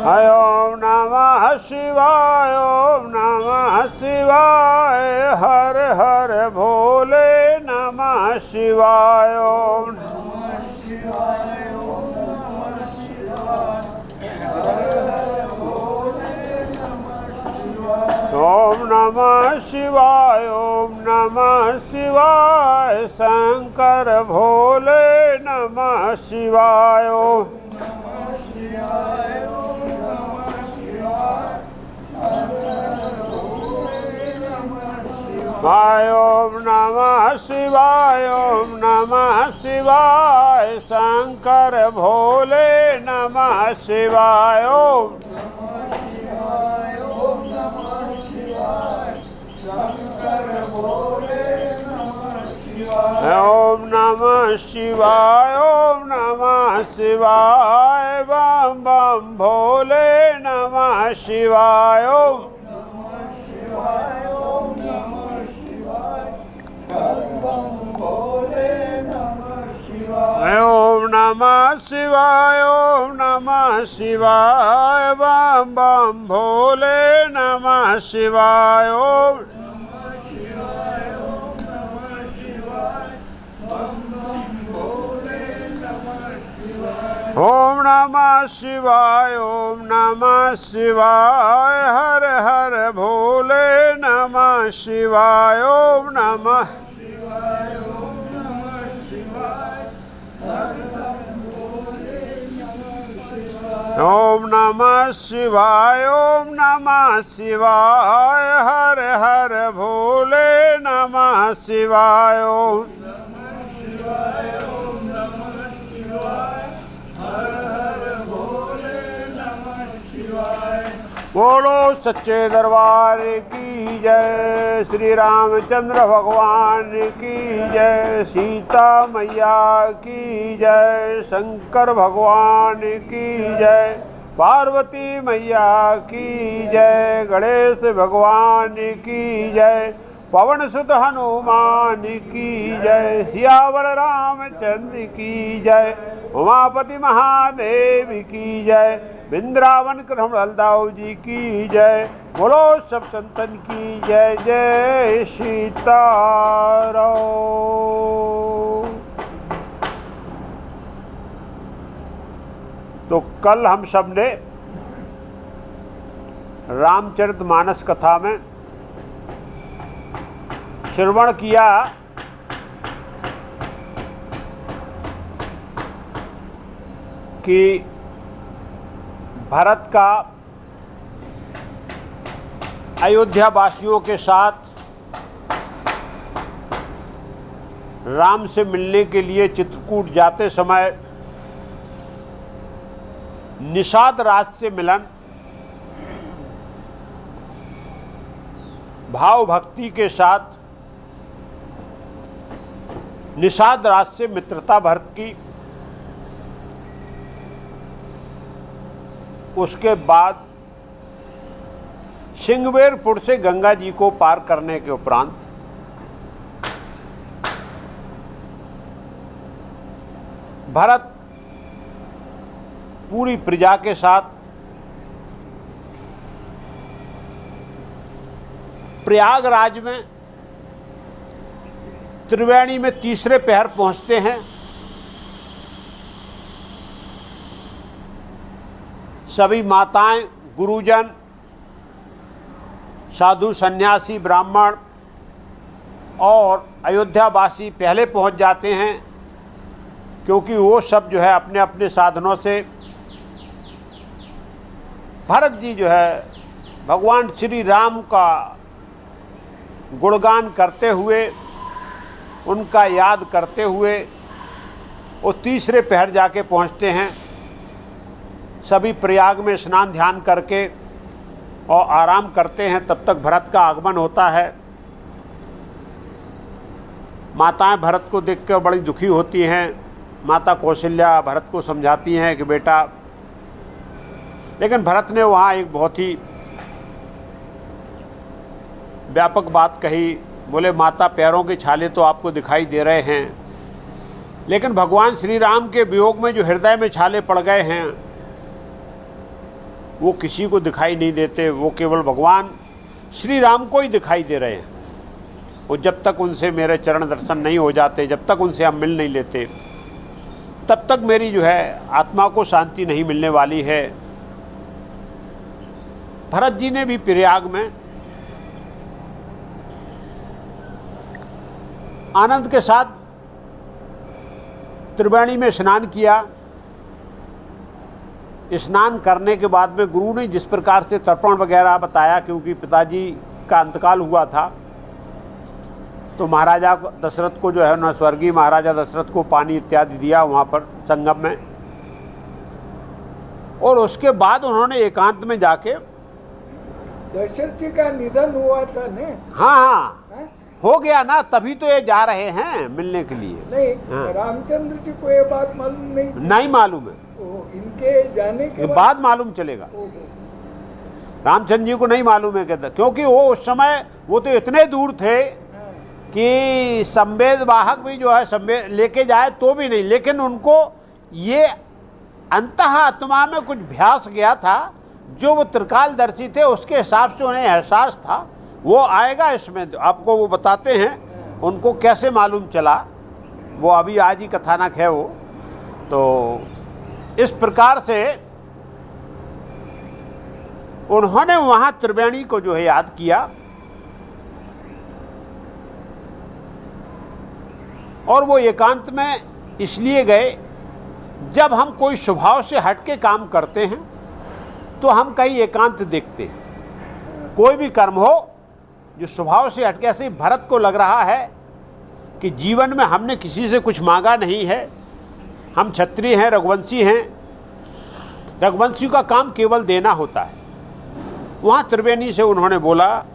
ओम नमः शिवाय, ओम नमः शिवाय, हर हर भोले नमः शिवाय, ओम नमः शिवाय, ओम नमः शिवाय, ओम नमः शिवाय, ओम नमः शिवाय, शंकर भोले नमः शिवाय, ओम नमः शिवाय, ओम नमः शिवाय, ओम नमः शिवाय, ओम नमः शिवाय, शंकर भोले नमः शिवाय, ओम ओम नमः शिवाय, ओम नमः शिवाय, बम बम भोले नमः शिवाय, ओम नमः शिवाय, ओम नमः शिवाय, बम बम भोले नमः शिवाय, ओम नमः शिवाय, ओम नमः शिवाय, बम बम भोले नमः शिवाय, ओम ओम नमः शिवाय, ओम नमः शिवाय, हर हर भोले नमः शिवाय, ओम नमः शिवाय, ओम नमः शिवाय, ओम नमः शिवाय, ओम नमः शिवाय, हर हर भोले नमः शिवाय, ओम बोलो सच्चे दरबार की जय, श्री रामचंद्र भगवान की जय, सीता मैया की जय, शंकर भगवान की जय, पार्वती मैया की जय, गणेश भगवान की जय, पवन सुत हनुमान की जय, सियावर रामचंद्र की जय, उमापति महादेव की जय, वृंदावन कृष्णदास जी की जय, बोलो सब संतन की जय, जय सीताराम। तो कल हम सब ने रामचरितमानस कथा में श्रवण किया कि भरत का अयोध्या वासियों के साथ राम से मिलने के लिए चित्रकूट जाते समय निषाद राज से मिलन, भाव भक्ति के साथ निषाद राज से मित्रता भरत की, उसके बाद सिंगवेरपुर से गंगा जी को पार करने के उपरांत भरत पूरी प्रजा के साथ प्रयागराज में त्रिवेणी में तीसरे पहर पहुंचते हैं। सभी माताएं, गुरुजन, साधु, सन्यासी, ब्राह्मण और अयोध्यावासी पहले पहुंच जाते हैं, क्योंकि वो सब जो है अपने अपने साधनों से भरत जी जो है भगवान श्री राम का गुणगान करते हुए, उनका याद करते हुए वो तीसरे पहर जाके पहुंचते हैं। सभी प्रयाग में स्नान ध्यान करके और आराम करते हैं, तब तक भरत का आगमन होता है। माताएं भरत को देखकर बड़ी दुखी होती हैं। माता कौशल्या भरत को समझाती हैं कि बेटा, लेकिन भरत ने वहाँ एक बहुत ही व्यापक बात कही। बोले, माता पैरों के छाले तो आपको दिखाई दे रहे हैं, लेकिन भगवान श्री राम के वियोग में जो हृदय में छाले पड़ गए हैं वो किसी को दिखाई नहीं देते, वो केवल भगवान श्री राम को ही दिखाई दे रहे हैं। वो जब तक उनसे मेरे चरण दर्शन नहीं हो जाते, जब तक उनसे हम मिल नहीं लेते, तब तक मेरी जो है आत्मा को शांति नहीं मिलने वाली है। भरत जी ने भी प्रयाग में आनंद के साथ त्रिवेणी में स्नान किया। स्नान करने के बाद में गुरु ने जिस प्रकार से तर्पण वगैरह बताया, क्योंकि पिताजी का अंतकाल हुआ था, तो महाराजा दशरथ को जो है ना, स्वर्गीय महाराजा दशरथ को पानी इत्यादि दिया वहाँ पर संगम में। और उसके बाद उन्होंने एकांत में जाके, दशरथ जी का निधन हुआ था ने? हाँ, हो गया ना, तभी तो ये जा रहे हैं मिलने के लिए। नहीं, रामचंद्र जी को ये बात मालूम नहीं थी? नहीं मालूम है, इनके जाने के बाद मालूम चलेगा। रामचंद्र जी को नहीं मालूम है कहता, क्योंकि वो उस समय वो तो इतने दूर थे कि संवेद वाहक भी जो है संवेद लेके जाए तो भी नहीं, लेकिन उनको ये अंतः आत्मा में कुछ भ्यास गया था, जो वो त्रिकालदर्शी थे उसके हिसाब से उन्हें एहसास था। वो आएगा इसमें, आपको वो बताते हैं उनको कैसे मालूम चला, वो अभी आज ही कथानक है वो। तो इस प्रकार से उन्होंने वहां त्रिवेणी को जो है याद किया, और वो एकांत में इसलिए गए, जब हम कोई स्वभाव से हट के काम करते हैं तो हम कहीं एकांत देखते हैं। कोई भी कर्म हो जो स्वभाव से हटके, ऐसे ही भरत को लग रहा है कि जीवन में हमने किसी से कुछ मांगा नहीं है, हम क्षत्रिय हैं, रघुवंशी हैं, रघुवंशी का काम केवल देना होता है। वहाँ त्रिवेणी से उन्होंने बोला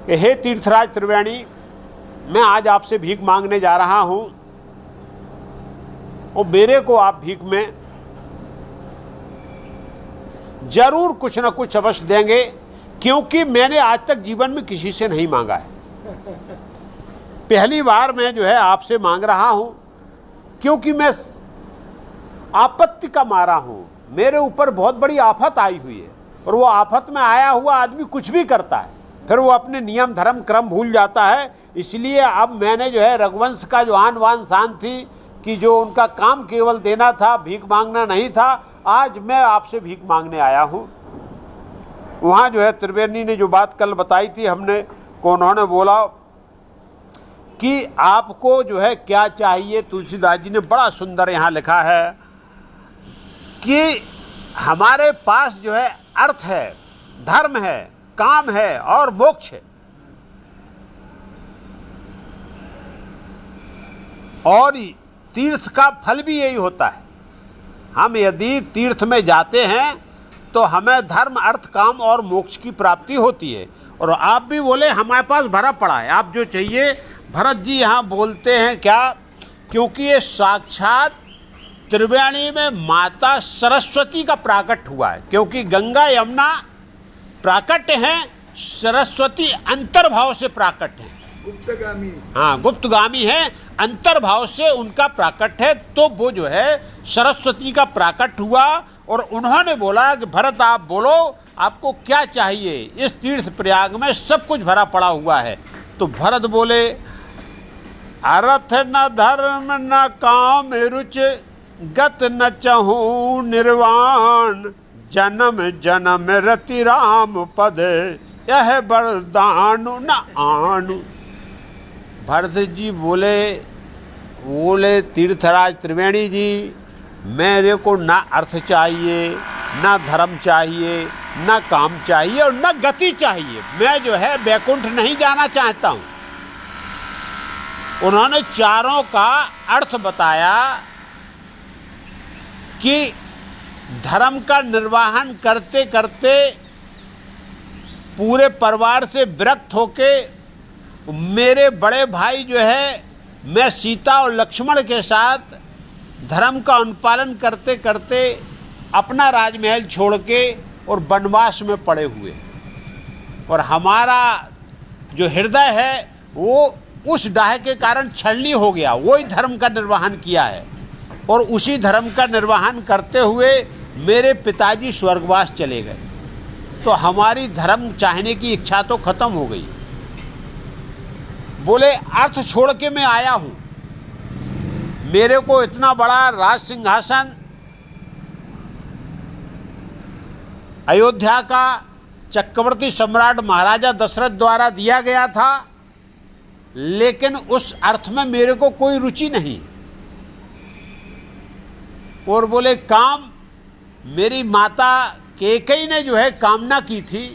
कि हे तीर्थराज त्रिवेणी, मैं आज आपसे भीख मांगने जा रहा हूँ, और मेरे को आप भीख में जरूर कुछ न कुछ अवश्य देंगे, क्योंकि मैंने आज तक जीवन में किसी से नहीं मांगा है। पहली बार मैं जो है आपसे मांग रहा हूं, क्योंकि मैं आपत्ति का मारा हूं, मेरे ऊपर बहुत बड़ी आफत आई हुई है, और वो आफत में आया हुआ आदमी कुछ भी करता है, फिर वो अपने नियम धर्म क्रम भूल जाता है। इसलिए अब मैंने जो है रघुवंश का जो आन बान शान थी कि जो उनका काम केवल देना था, भीख मांगना नहीं था, आज मैं आपसे भीख मांगने आया हूं। वहाँ जो है त्रिवेणी ने जो बात कल बताई थी हमने को, उन्होंने बोला कि आपको जो है क्या चाहिए। तुलसीदास जी ने बड़ा सुंदर यहाँ लिखा है कि हमारे पास जो है अर्थ है, धर्म है, काम है और मोक्ष है, और तीर्थ का फल भी यही होता है। हम यदि तीर्थ में जाते हैं तो हमें धर्म, अर्थ, काम और मोक्ष की प्राप्ति होती है। और आप भी बोले हमारे पास भरा पड़ा है, आप जो चाहिए। भरत जी यहाँ बोलते हैं क्या, क्योंकि ये साक्षात त्रिवेणी में माता सरस्वती का प्राकट हुआ है, क्योंकि गंगा यमुना प्राकट हैं, सरस्वती अंतर्भाव से प्राकट है, गुप्तगामी। हाँ, गुप्तगामी है, अंतर्भाव से उनका प्राकट है। तो वो जो है सरस्वती का प्राकट हुआ, और उन्होंने बोला कि भरत आप बोलो आपको क्या चाहिए, इस तीर्थ प्रयाग में सब कुछ भरा पड़ा हुआ है। तो भरत बोले अर्थ न धर्म न काम रुच, गत न चहूँ निर्वाण, जन्म जन्म रति राम पद, यह वरदानु न आनु। भरत जी बोले तीर्थराज त्रिवेणी जी, मेरे को ना अर्थ चाहिए, ना धर्म चाहिए, ना काम चाहिए, और ना गति चाहिए। मैं जो है वैकुंठ नहीं जाना चाहता हूँ। उन्होंने चारों का अर्थ बताया कि धर्म का निर्वहन करते करते पूरे परिवार से विरक्त होके मेरे बड़े भाई जो है, मैं सीता और लक्ष्मण के साथ धर्म का अनुपालन करते करते अपना राजमहल छोड़ के और वनवास में पड़े हुए, और हमारा जो हृदय है वो उस डाह के कारण छलनी हो गया। वही धर्म का निर्वहन किया है, और उसी धर्म का निर्वहन करते हुए मेरे पिताजी स्वर्गवास चले गए, तो हमारी धर्म चाहने की इच्छा तो खत्म हो गई। बोले अर्थ छोड़ के मैं आया हूं, मेरे को इतना बड़ा राज सिंहासन अयोध्या का चक्रवर्ती सम्राट महाराजा दशरथ द्वारा दिया गया था, लेकिन उस अर्थ में मेरे को कोई रुचि नहीं। और बोले काम, मेरी माता कैकेयी ने जो है कामना की थी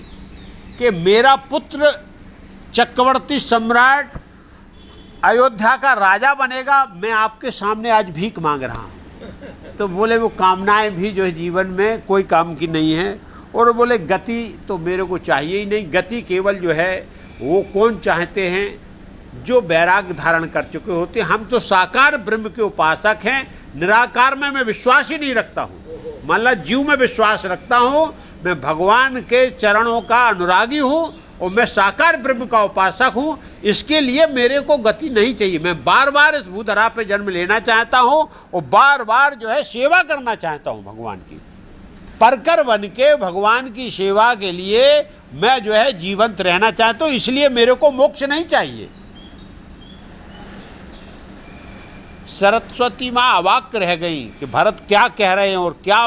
कि मेरा पुत्र चक्रवर्ती सम्राट अयोध्या का राजा बनेगा, मैं आपके सामने आज भीख मांग रहा हूँ। तो बोले वो कामनाएं भी जो है जीवन में कोई काम की नहीं है। और बोले गति तो मेरे को चाहिए ही नहीं, गति केवल जो है वो कौन चाहते हैं, जो वैराग्य धारण कर चुके होते हैं। हम तो साकार ब्रह्म के उपासक हैं, निराकार में मैं विश्वास ही नहीं रखता हूँ। मतलब जीव में विश्वास रखता हूँ, मैं भगवान के चरणों का अनुरागी हूँ और मैं साकार ब्रह्म का उपासक हूँ। इसके लिए मेरे को गति नहीं चाहिए। मैं बार बार इस भूधरा पे जन्म लेना चाहता हूँ और बार बार जो है सेवा करना चाहता हूँ भगवान की। परकर बन के भगवान की सेवा के लिए मैं जो है जीवंत रहना चाहता हूँ, इसलिए मेरे को मोक्ष नहीं चाहिए। सरस्वती माँ अवाक रह गई कि भरत क्या कह रहे हैं और क्या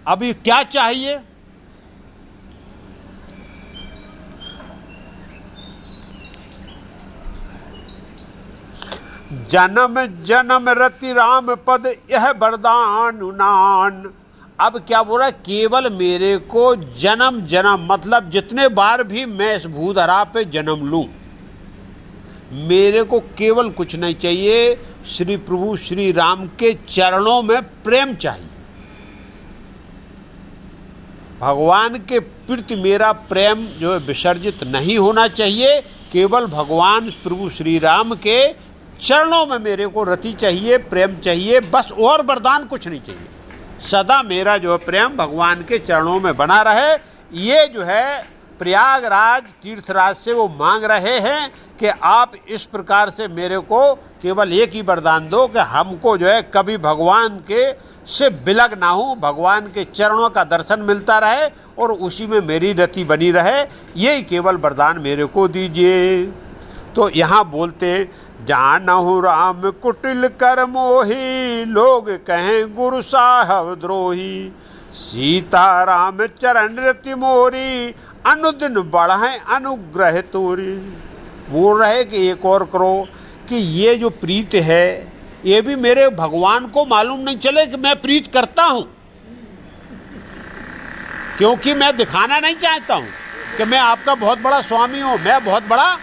अभी क्या चाहिए। जन्म जन्म रति राम पद यह वरदान उनान। अब क्या बोला, केवल मेरे को जन्म जन्म मतलब जितने बार भी मैं इस भूधरा पे जन्म लूं, मेरे को केवल कुछ नहीं चाहिए, श्री प्रभु श्री राम के चरणों में प्रेम चाहिए। भगवान के प्रति मेरा प्रेम जो है विसर्जित नहीं होना चाहिए, केवल भगवान प्रभु श्री राम के चरणों में मेरे को रति चाहिए, प्रेम चाहिए, बस और वरदान कुछ नहीं चाहिए। सदा मेरा जो है प्रेम भगवान के चरणों में बना रहे। ये जो है प्रयागराज तीर्थराज से वो मांग रहे हैं कि आप इस प्रकार से मेरे को केवल एक ही वरदान दो कि हमको जो है कभी भगवान के से बिलग ना हो, भगवान के चरणों का दर्शन मिलता रहे और उसी में मेरी रति बनी रहे। यही केवल वरदान मेरे को दीजिए। तो यहाँ बोलते जानहु राम कुटिल कर मोही, लोग कहें गुरु साहब द्रोही। सीता राम चरण रति मोरी, अनुदिन बढ़ाएं अनुग्रह तोरी। बोल रहे कि एक और करो कि ये जो प्रीत है ये भी मेरे भगवान को मालूम नहीं चले कि मैं प्रीत करता हूं, क्योंकि मैं दिखाना नहीं चाहता हूं कि मैं आपका बहुत बड़ा स्वामी हूं, मैं बहुत बड़ा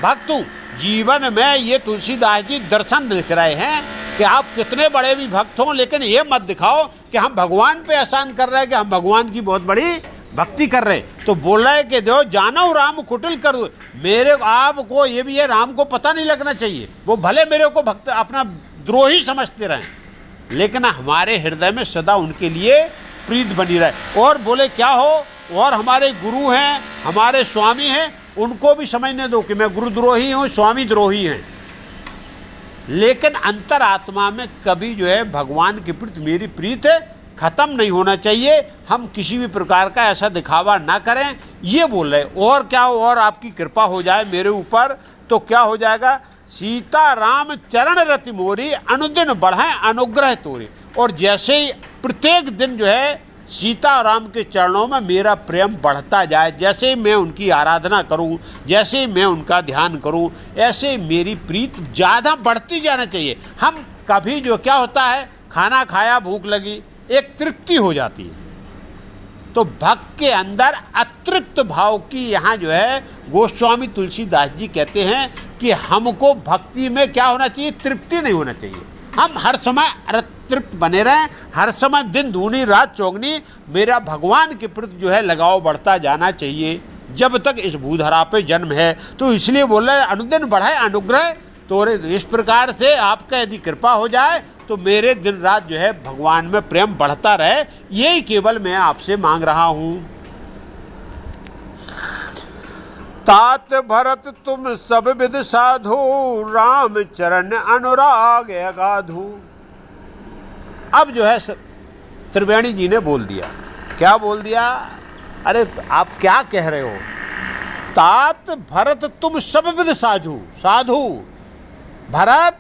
भक्त हूं। जीवन में ये तुलसीदास जी दर्शन दिख रहे हैं कि आप कितने बड़े भी भक्त हों, लेकिन ये मत दिखाओ कि हम भगवान पे एहसान कर रहे हैं कि हम भगवान की बहुत बड़ी भक्ति कर रहे। तो बोल रहे कि जो जानो राम कुटिल कर, मेरे आपको ये भी है राम को पता नहीं लगना चाहिए, वो भले मेरे को भक्त अपना द्रोही समझते रहें, लेकिन हमारे हृदय में सदा उनके लिए प्रीत बनी रहे। और बोले क्या हो, और हमारे गुरु हैं, हमारे स्वामी हैं, उनको भी समझने दो कि मैं गुरुद्रोही हूँ, स्वामी द्रोही हैं, लेकिन अंतरात्मा में कभी जो है भगवान के प्रति मेरी प्रीत खत्म नहीं होना चाहिए। हम किसी भी प्रकार का ऐसा दिखावा ना करें, ये बोल रहे। और क्या, और आपकी कृपा हो जाए मेरे ऊपर तो क्या हो जाएगा। सीता राम चरण रति मोरी, अनुदिन बढ़ाएं अनुग्रह तोरी। और जैसे ही प्रत्येक दिन जो है सीता और राम के चरणों में मेरा प्रेम बढ़ता जाए, जैसे ही मैं उनकी आराधना करूं, जैसे ही मैं उनका ध्यान करूं, ऐसे ही मेरी प्रीत ज़्यादा बढ़ती जाना चाहिए। हम कभी जो क्या होता है, खाना खाया, भूख लगी, एक तृप्ति हो जाती है, तो भक्त के अंदर अतृप्त भाव की यहाँ जो है गोस्वामी तुलसीदास जी कहते हैं कि हमको भक्ति में क्या होना चाहिए, तृप्ति नहीं होना चाहिए। हम हर समय तृप्त बने रहें, हर समय दिन दूनी रात चौगनी मेरा भगवान के प्रति जो है लगाव बढ़ता जाना चाहिए जब तक इस भूधरा पे जन्म है। तो इसलिए बोल रहे अनुदिन बढ़ाए अनुग्रह तोरे। इस प्रकार से आपका यदि कृपा हो जाए तो मेरे दिन रात जो है भगवान में प्रेम बढ़ता रहे, यही केवल मैं आपसे मांग रहा हूं। तात भरत तुम सब विद साधु, राम चरण अनुराग अगाधु। अब जो है त्रिवेणी जी ने बोल दिया। क्या बोल दिया? अरे आप क्या कह रहे हो? तात भरत तुम सब विध साधु। साधु भरत,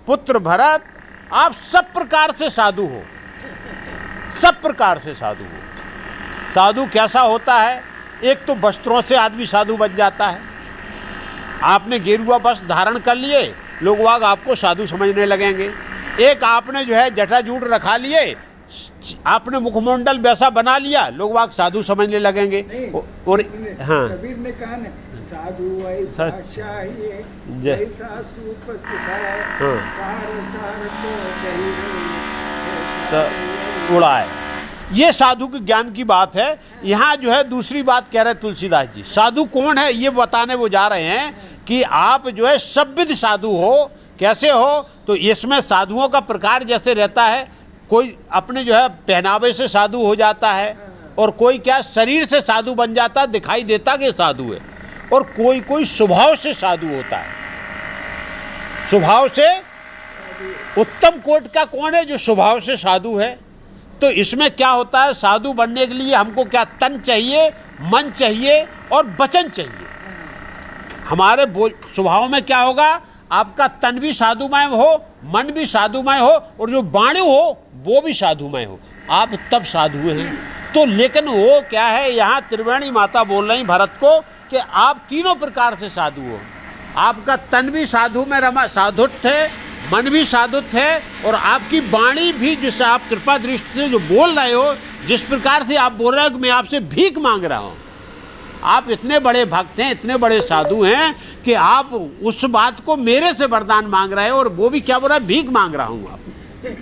पुत्र भरत, आप सब प्रकार से साधु हो, सब प्रकार से साधु हो। साधु कैसा होता है? एक तो वस्त्रों से आदमी साधु बन जाता है। आपने गेरुआ वस्त्र धारण कर लिए, लोग वाग आपको साधु समझने लगेंगे। एक आपने जो है जटाजूट रखा लिए, आपने मुखमंडल वैसा बना लिया, लोग वाग साधु समझने लगेंगे। और हाँ, कबीर ने कहा ना, साधु ऐसा चाहिए जैसा सूप सिखाए, सार सार तो उड़ाए। ये साधु के ज्ञान की बात है। यहाँ जो है दूसरी बात कह रहे तुलसीदास जी, साधु कौन है ये बताने वो जा रहे हैं कि आप जो है सभ्विद साधु हो। कैसे हो? तो इसमें साधुओं का प्रकार जैसे रहता है, कोई अपने जो है पहनावे से साधु हो जाता है, और कोई क्या शरीर से साधु बन जाता है, दिखाई देता कि साधु है, और कोई कोई स्वभाव से साधु होता है। स्वभाव से उत्तम कोटि का कौन है? जो स्वभाव से साधु है। तो इसमें क्या होता है, साधु बनने के लिए हमको क्या तन चाहिए, मन चाहिए और वचन चाहिए। हमारे स्वभाव में क्या होगा? आपका तन भी साधुमय हो, मन भी साधुमय हो, और जो वाणी हो वो भी साधुमय हो, आप तब साधु हैं। तो लेकिन वो क्या है, यहाँ त्रिवेणी माता बोल रही भरत को कि आप तीनों प्रकार से साधु हो। आपका तन भी साधु में रमा, साधुत्व है, मन भी साधुत्व है, और आपकी वाणी भी, जिससे आप कृपा दृष्टि से जो बोल रहे हो, जिस प्रकार से आप बोल रहे हो कि मैं आपसे भीख मांग रहा हूँ। आप इतने बड़े भक्त हैं, इतने बड़े साधु हैं कि आप उस बात को मेरे से वरदान मांग रहे हो, और वो भी क्या बोल रहा है? भीख मांग रहा हूँ। आप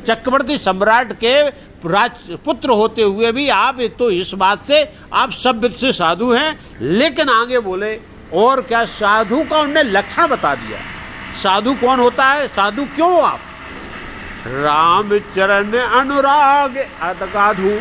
चक्रवर्ती सम्राट के राजपुत्र होते हुए भी आप तो इस बात से आप सभ्य से साधु हैं। लेकिन आगे बोले और क्या, साधु का उन्होंने लक्षण बता दिया। साधु कौन होता है? साधु क्यों हो आप? राम चरण अनुराग अदगाधु।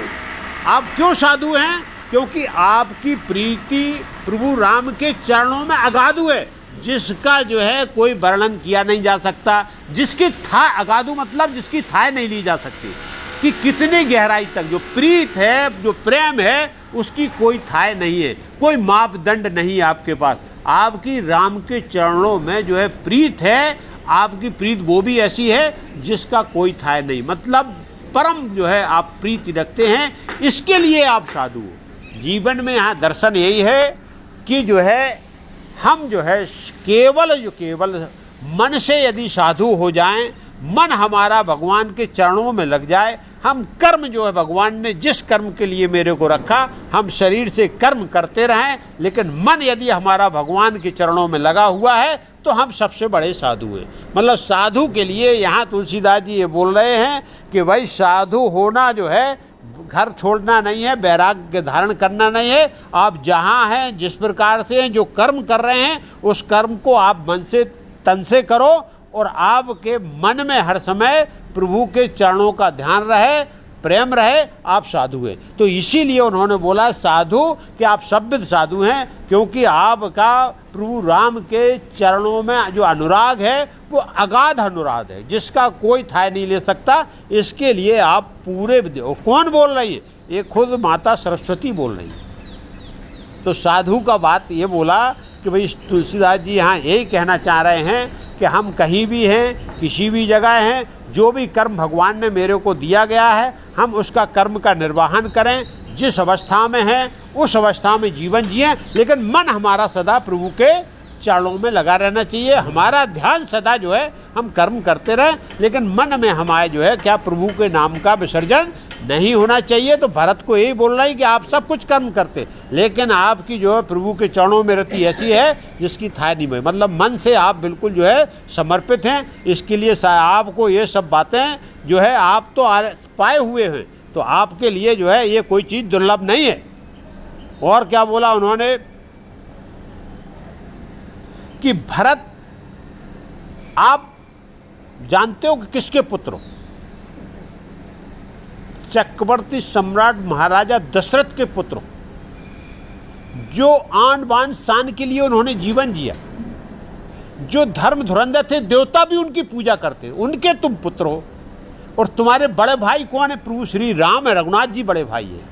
आप क्यों साधु हैं? क्योंकि आपकी प्रीति प्रभु राम के चरणों में अगाधु है, जिसका जो है कोई वर्णन किया नहीं जा सकता। जिसकी था अगाधु मतलब जिसकी थाह नहीं ली जा सकती कि कितनी गहराई तक जो प्रीत है, जो प्रेम है, उसकी कोई थाह नहीं है, कोई मापदंड नहीं है आपके पास। आपकी राम के चरणों में जो है प्रीत है, आपकी प्रीत वो भी ऐसी है जिसका कोई थाह नहीं, मतलब परम जो है आप प्रीति रखते हैं। इसके लिए आप साधु हो। जीवन में यहाँ दर्शन यही है कि जो है हम जो है केवल मन से यदि साधु हो जाएं, मन हमारा भगवान के चरणों में लग जाए, हम कर्म जो है भगवान ने जिस कर्म के लिए मेरे को रखा, हम शरीर से कर्म करते रहें, लेकिन मन यदि हमारा भगवान के चरणों में लगा हुआ है तो हम सबसे बड़े साधु हैं। मतलब साधु के लिए यहाँ तुलसीदास जी ये बोल रहे हैं कि भाई साधु होना जो है घर छोड़ना नहीं है, वैराग्य धारण करना नहीं है। आप जहाँ हैं, जिस प्रकार से हैं, जो कर्म कर रहे हैं, उस कर्म को आप मन से तन से करो, और आपके मन में हर समय प्रभु के चरणों का ध्यान रहे, प्रेम रहे, आप साधु हैं। तो इसीलिए उन्होंने बोला साधु कि आप सभ्य साधु हैं, क्योंकि आपका प्रभु राम के चरणों में जो अनुराग है वो अगाध अनुराग है, जिसका कोई थाह नहीं ले सकता। इसके लिए आप पूरे कौन बोल रही है? ये खुद माता सरस्वती बोल रही है। तो साधु का बात ये बोला कि भाई तुलसीदास जी यहाँ यही कहना चाह रहे हैं कि हम कहीं भी हैं, किसी भी जगह हैं, जो भी कर्म भगवान ने मेरे को दिया गया है, हम उसका कर्म का निर्वहन करें। जिस अवस्था में हैं उस अवस्था में जीवन जिएं, लेकिन मन हमारा सदा प्रभु के चरणों में लगा रहना चाहिए। हमारा ध्यान सदा जो है हम कर्म करते रहें, लेकिन मन में हमारे जो है क्या प्रभु के नाम का विसर्जन नहीं होना चाहिए। तो भरत को यही बोल रहा है कि आप सब कुछ कर्म करते, लेकिन आपकी जो है प्रभु के चरणों में रति ऐसी है जिसकी थाह नहीं है। मतलब मन से आप बिल्कुल जो है समर्पित हैं। इसके लिए आपको ये सब बातें जो है आप तो पाए हुए हैं, तो आपके लिए जो है ये कोई चीज़ दुर्लभ नहीं है। और क्या बोला उन्होंने कि भरत आप जानते हो कि किसके पुत्र हो? चक्रवर्ती सम्राट महाराजा दशरथ के पुत्र हो, जो आन बान शान के लिए उन्होंने जीवन जिया, जो धर्म धुरंधर थे, देवता भी उनकी पूजा करते, उनके तुम पुत्र हो। और तुम्हारे बड़े भाई कौन है? प्रभु श्री राम है, रघुनाथ जी बड़े भाई है।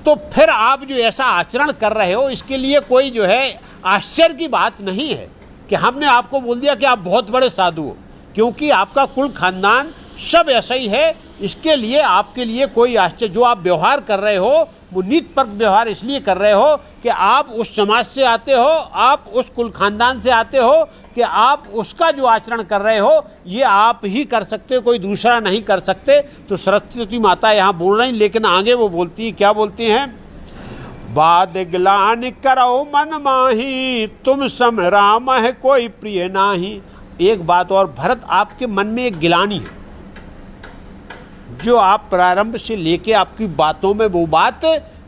तो फिर आप जो ऐसा आचरण कर रहे हो, इसके लिए कोई जो है आश्चर्य की बात नहीं है कि हमने आपको बोल दिया कि आप बहुत बड़े साधु हो, क्योंकि आपका कुल खानदान सब ऐसा ही है। इसके लिए आपके लिए कोई आश्चर्य, जो आप व्यवहार कर रहे हो वो नीत पर व्यवहार इसलिए कर रहे हो कि आप उस समाज से आते हो, आप उस कुल खानदान से आते हो कि आप उसका जो आचरण कर रहे हो ये आप ही कर सकते हो, कोई दूसरा नहीं कर सकते। तो सरस्वती माता यहाँ बोल रही, लेकिन आगे वो बोलती है, क्या बोलती हैं? बाद ग्लानि करो मन माही, तुम सम राम है कोई प्रिय नाही। एक बात और भरत, आपके मन में एक गिलानी है, जो आप प्रारंभ से लेके आपकी बातों में वो बात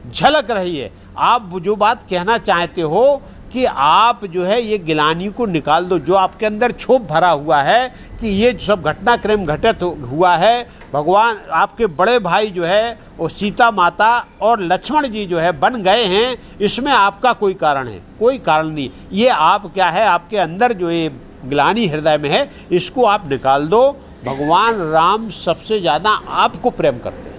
झलक रही है। आप जो बात कहना चाहते हो कि आप जो है ये गिलानी को निकाल दो, जो आपके अंदर क्षोभ भरा हुआ है कि ये सब घटनाक्रम घटित हुआ है। भगवान आपके बड़े भाई जो है वो सीता माता और लक्ष्मण जी जो है बन गए हैं, इसमें आपका कोई कारण है? कोई कारण नहीं। ये आप क्या है, आपके अंदर जो ये ग्लानि हृदय में है, इसको आप निकाल दो। भगवान राम सबसे ज़्यादा आपको प्रेम करते हैं।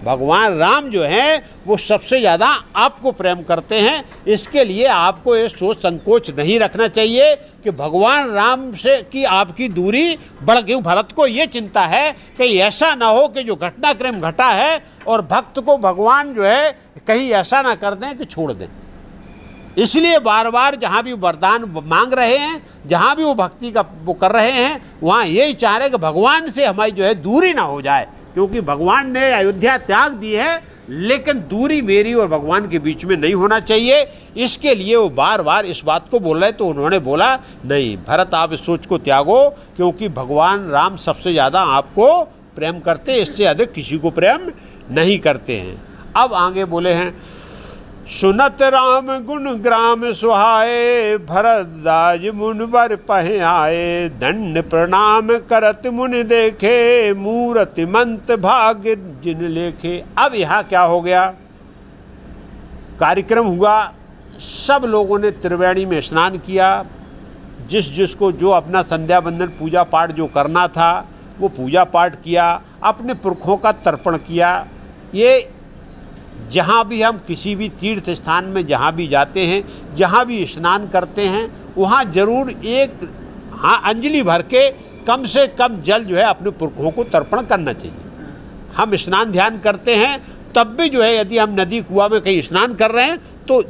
भगवान राम जो हैं वो सबसे ज़्यादा आपको प्रेम करते हैं। इसके लिए आपको ये सोच संकोच नहीं रखना चाहिए कि भगवान राम से की आपकी दूरी बढ़ गई। भरत को ये चिंता है कि ऐसा ना हो कि जो घटनाक्रम घटा है और भक्त को भगवान जो है कहीं ऐसा ना कर दें कि छोड़ दें। इसलिए बार बार जहाँ भी वरदान मांग रहे हैं, जहाँ भी वो भक्ति का वो कर रहे हैं, वहाँ यही चाह रहे कि भगवान से हमारी जो है दूरी ना हो जाए, क्योंकि भगवान ने अयोध्या त्याग दी है, लेकिन दूरी मेरी और भगवान के बीच में नहीं होना चाहिए। इसके लिए वो बार बार इस बात को बोल रहे। तो उन्होंने बोला, नहीं भरत, आप इस सोच को त्यागो, क्योंकि भगवान राम सबसे ज़्यादा आपको प्रेम करते, इससे अधिक किसी को प्रेम नहीं करते हैं। अब आगे बोले हैं, सुनत राम गुण ग्राम सुहाए, भरद्वाज मुन बर पहे आए, दंड प्रणाम करत मुनि देखे, मूरति मंत भाग्य जिन लेखे। अब यहाँ क्या हो गया, कार्यक्रम हुआ, सब लोगों ने त्रिवेणी में स्नान किया, जिसको जो अपना संध्या बंदन पूजा पाठ जो करना था वो पूजा पाठ किया, अपने पुरखों का तर्पण किया। ये जहाँ भी हम किसी भी तीर्थ स्थान में जहाँ भी जाते हैं, जहाँ भी स्नान करते हैं, वहाँ जरूर एक अंजलि भर के कम से कम जल जो है अपने पुरखों को तर्पण करना चाहिए। हम स्नान ध्यान करते हैं तब भी जो है, यदि हम नदी कुआं में कहीं स्नान कर रहे हैं तो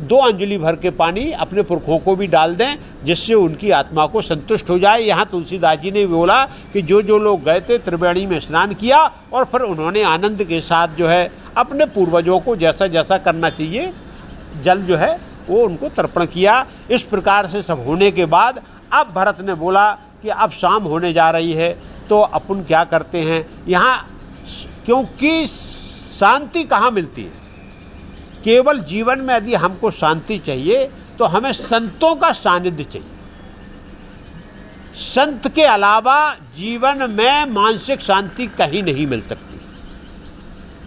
2 अंजलि भर के पानी अपने पुरखों को भी डाल दें, जिससे उनकी आत्मा को संतुष्ट हो जाए। यहाँ तुलसीदास जी ने बोला कि जो लोग गए थे त्रिवेणी में स्नान किया और फिर उन्होंने आनंद के साथ जो है अपने पूर्वजों को जैसा जैसा करना चाहिए जल जो है वो उनको तर्पण किया। इस प्रकार से सब होने के बाद अब भरत ने बोला कि अब शाम होने जा रही है, तो अपन क्या करते हैं यहाँ, क्योंकि शांति कहाँ मिलती है? केवल जीवन में यदि हमको शांति चाहिए तो हमें संतों का सानिध्य चाहिए। संत के अलावा जीवन में मानसिक शांति कहीं नहीं मिल सकती।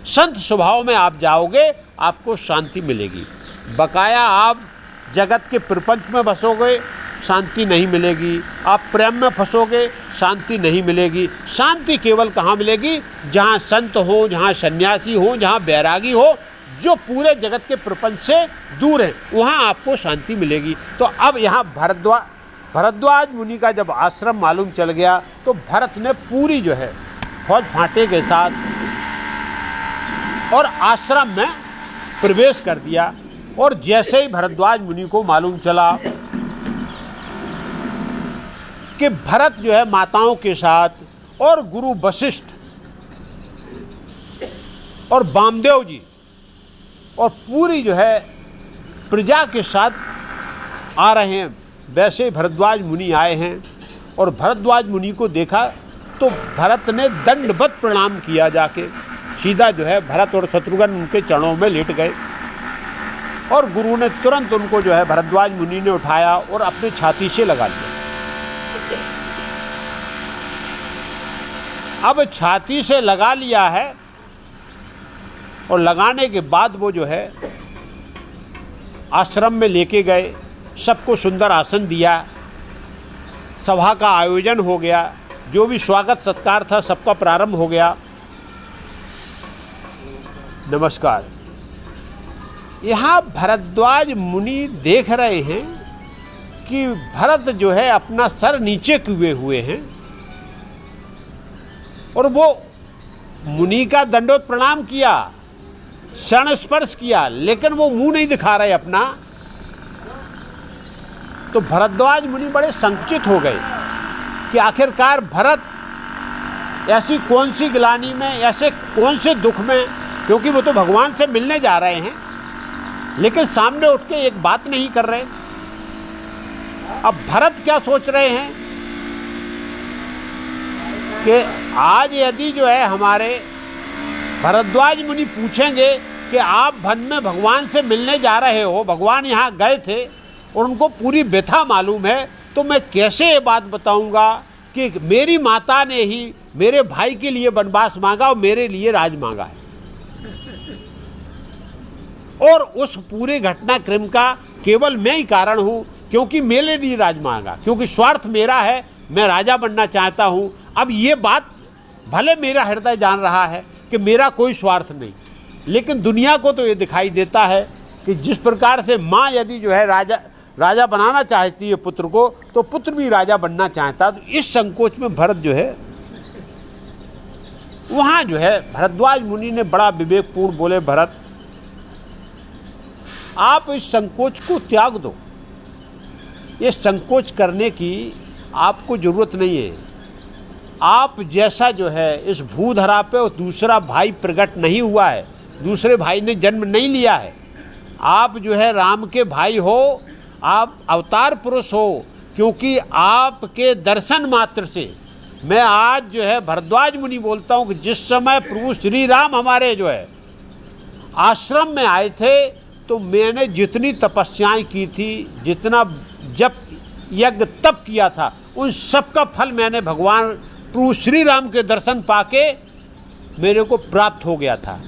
संत स्वभाव में आप जाओगे आपको शांति मिलेगी। बकाया आप जगत के प्रपंच में बसोगे शांति नहीं मिलेगी, आप प्रेम में फंसोगे शांति नहीं मिलेगी। शांति केवल कहाँ मिलेगी? जहाँ संत हो, जहाँ सन्यासी हो, जहाँ बैरागी हो, जो पूरे जगत के प्रपंच से दूर है, वहाँ आपको शांति मिलेगी। तो अब यहाँ भरद्वाज मुनि का जब आश्रम मालूम चल गया तो भरत ने पूरी जो है फौज फांटे के साथ और आश्रम में प्रवेश कर दिया। और जैसे ही भरद्वाज मुनि को मालूम चला कि भरत जो है माताओं के साथ और गुरु वशिष्ठ और वामदेव जी और पूरी जो है प्रजा के साथ आ रहे हैं, वैसे ही भरद्वाज मुनि आए हैं। और भरद्वाज मुनि को देखा तो भरत ने दंडवत प्रणाम किया, जाके सीधा जो है भरत और शत्रुघ्न उनके चरणों में लेट गए। और गुरु ने तुरंत उनको जो है भरद्वाज मुनि ने उठाया और अपनी छाती से लगा लिया। अब छाती से लगा लिया है और लगाने के बाद वो जो है आश्रम में लेके गए, सबको सुंदर आसन दिया, सभा का आयोजन हो गया, जो भी स्वागत सत्कार था सबका प्रारंभ हो गया। नमस्कार। यहाँ भरद्वाज मुनि देख रहे हैं कि भरत जो है अपना सर नीचे किए हुए हैं और वो मुनि का दंडोत प्रणाम किया, क्षण स्पर्श किया, लेकिन वो मुंह नहीं दिखा रहे अपना। तो भरद्वाज मुनि बड़े संकुचित हो गए कि आखिरकार भरत ऐसी कौन सी ग्लानि में, ऐसे कौन से दुख में, क्योंकि वो तो भगवान से मिलने जा रहे हैं लेकिन सामने उठ के एक बात नहीं कर रहे। अब भरत क्या सोच रहे हैं कि आज यदि जो है हमारे भरद्वाज मुनि पूछेंगे कि आप वन में भगवान से मिलने जा रहे हो, भगवान यहाँ गए थे और उनको पूरी व्यथा मालूम है, तो मैं कैसे ये बात बताऊंगा कि मेरी माता ने ही मेरे भाई के लिए वनवास मांगा और मेरे लिए राज मांगा है, और उस पूरे घटनाक्रम का केवल मैं ही कारण हूँ, क्योंकि मेरे लिए राज मांगा, क्योंकि स्वार्थ मेरा है, मैं राजा बनना चाहता हूँ। अब ये बात भले मेरा हृदय जान रहा है कि मेरा कोई स्वार्थ नहीं, लेकिन दुनिया को तो ये दिखाई देता है कि जिस प्रकार से माँ यदि जो है राजा बनाना चाहती है पुत्र को, तो पुत्र भी राजा बनना चाहता। तो इस संकोच में भरत जो है, वहाँ जो है भरद्वाज मुनि ने बड़ा विवेकपूर्ण बोले, भरत आप इस संकोच को त्याग दो, ये संकोच करने की आपको जरूरत नहीं है। आप जैसा जो है इस भूधरा पे दूसरा भाई प्रकट नहीं हुआ है, दूसरे भाई ने जन्म नहीं लिया है। आप जो है राम के भाई हो, आप अवतार पुरुष हो, क्योंकि आपके दर्शन मात्र से मैं आज जो है भरद्वाज मुनि बोलता हूँ कि जिस समय प्रभु श्री राम हमारे जो है आश्रम में आए थे, तो मैंने जितनी तपस्याएं की थी, जितना जप यज्ञ तप किया था, उन सब का फल मैंने भगवान प्रभु श्री राम के दर्शन पाके मेरे को प्राप्त हो गया था।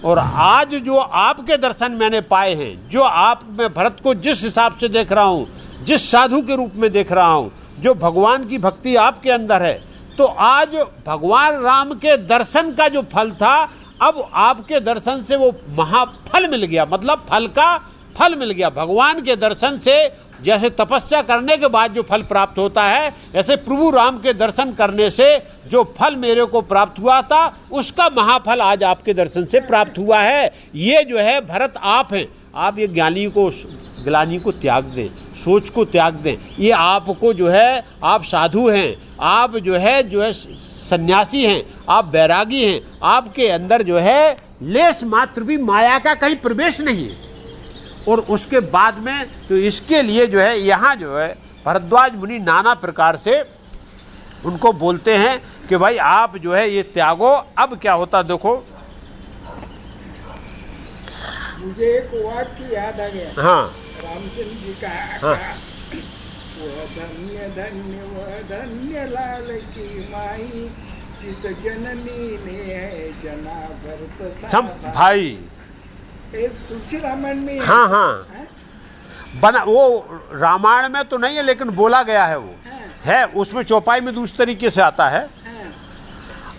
और आज जो आपके दर्शन मैंने पाए हैं, जो आप, मैं भरत को जिस हिसाब से देख रहा हूँ, जिस साधु के रूप में देख रहा हूँ, जो भगवान की भक्ति आपके अंदर है, तो आज भगवान राम के दर्शन का जो फल था, अब आपके दर्शन से वो महाफल मिल गया, मतलब फल का फल मिल गया। भगवान के दर्शन से जैसे तपस्या करने के बाद जो फल प्राप्त होता है, ऐसे प्रभु राम के दर्शन करने से जो फल मेरे को प्राप्त हुआ था, उसका महाफल आज आपके दर्शन से प्राप्त हुआ है। ये जो है भरत आप हैं, आप ये ग्लानि को त्याग दें, सोच को त्याग दें। ये आपको जो है, आप साधु हैं, आप जो है सन्यासी हैं, आप बैरागी हैं, आपके अंदर जो है लेस मात्र भी माया का कहीं प्रवेश नहीं है। और उसके बाद में तो इसके लिए जो है यहाँ जो है भरद्वाज मुनि नाना प्रकार से उनको बोलते हैं कि भाई आप जो है ये त्यागो। अब क्या होता देखो, मुझे एक वाक्य याद आ गया। हाँ, रामचंद्र जी का, हाँ, वह धन्य धन्य वह धन्य लाल की माई, जिस जननी ने है जना भरत सब भाई तुलसी रामायण में। हाँ हाँ, बना वो रामायण में तो नहीं है, लेकिन बोला गया है, वो है उसमें चौपाई में दूसरे तरीके से आता है।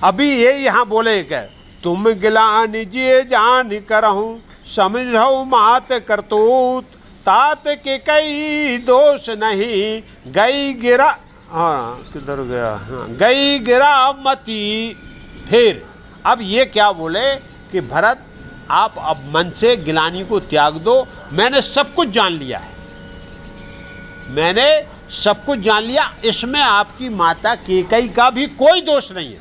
अभी ये यहाँ बोले कि तुम गिलानि जिए जान करहूँ, समझो मात करतूत, तात के कई दोष नहीं, गई गिरा, हाँ किधर गया, हाँ गई गिरा मती। फिर अब ये क्या बोले कि भरत आप अब मन से गिलानी को त्याग दो, मैंने सब कुछ जान लिया है, मैंने सब कुछ जान लिया, इसमें आपकी माता कैकेयी का भी कोई दोष नहीं है।